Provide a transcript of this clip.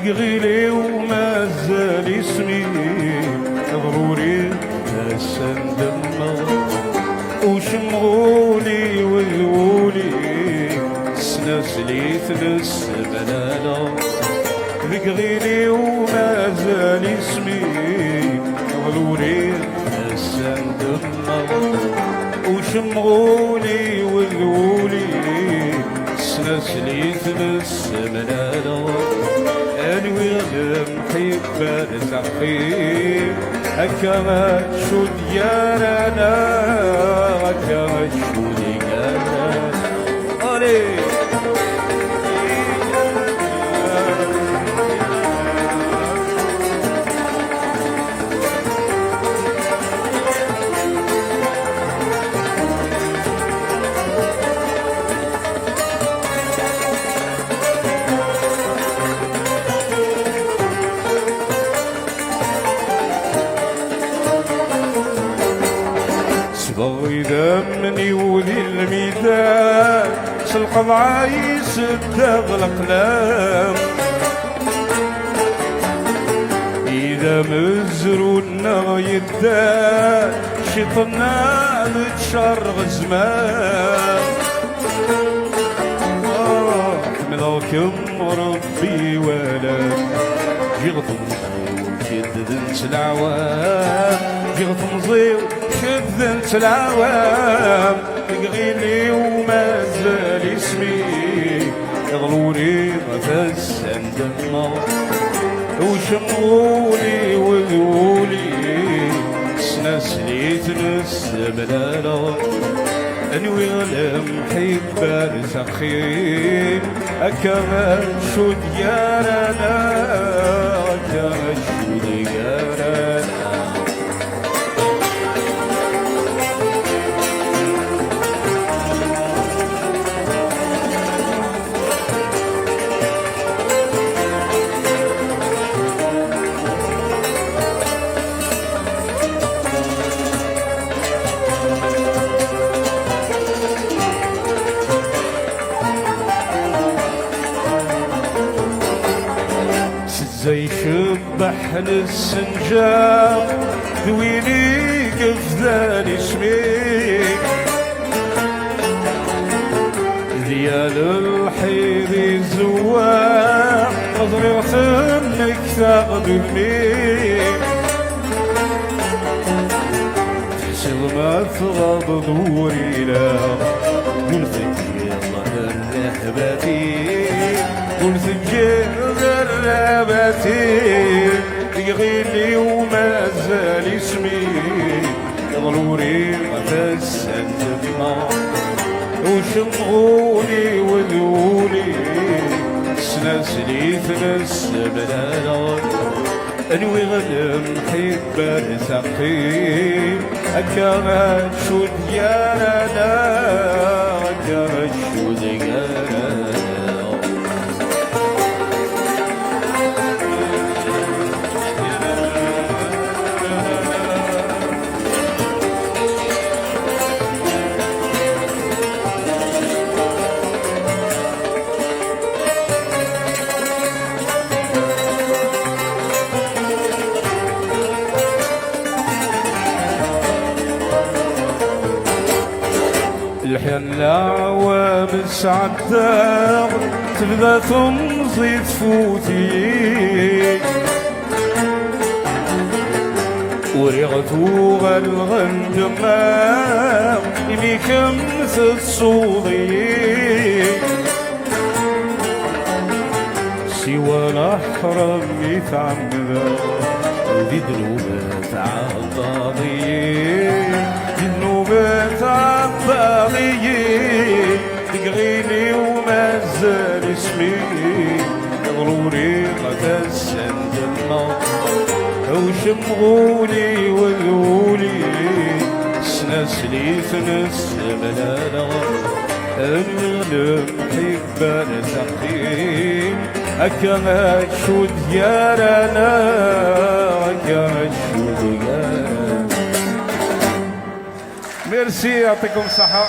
ثقيلي ومازال اسمي ضروري السندمة وشمغولي وذولي سنسلي ثلث بلالة ثقيلي ومازال اسمي ضروري السندمة وشمغولي وذولي سنسلي ثلث بلالة انوي المحبة الزخيم هكا شو ديالنا هكا شو ديالنا علي إذا مني وذي الميدان سلقض عايس الدغل أقلام إذا مزرونا يدان شطنا متشرغ زمان حمدكم ربي ولا جغضن وشدد العوام جغضن زيو شدت العوام تقغيلي ومازال اسمي يغلوني غفز عند وشمغولي وذولي سنسلي تنس بلالة انوي المحبة لسخيم اكا شو ديالنا اكا شو ديالنا زي شبح للسنجاب ذويني قفذان اسميك ديال الحيض الزواق نظري وثنك ثاقد الميك تحسب ما تغض دوري لا قلت يلا الرهبتي قلت الرهبتي تغيلي ومازال اسمي ضروري غفز الدماء وشمغولي وذولي سنسلي ثلث بلالة انوي غنم حبة ثقيل اكا شو ديالنا اكا شو ديالنا الحين وامس عالدار تبدا تمضي تفوتي وريغتو غالغندمام يميكم الصوضي سوى الأحرم يتعمدا ودي ذنوبات عالطاغيين ذنوبات عالطاغيين تقغيلي ومازال اسمي غروري غتس عند النار وشمغولي وذولي سنسلي ثنس بلالة المغلب حبة نسقيم أكا شو ديالنا أكا شو ديالنا. ميرسي، يعطيكم الصحة.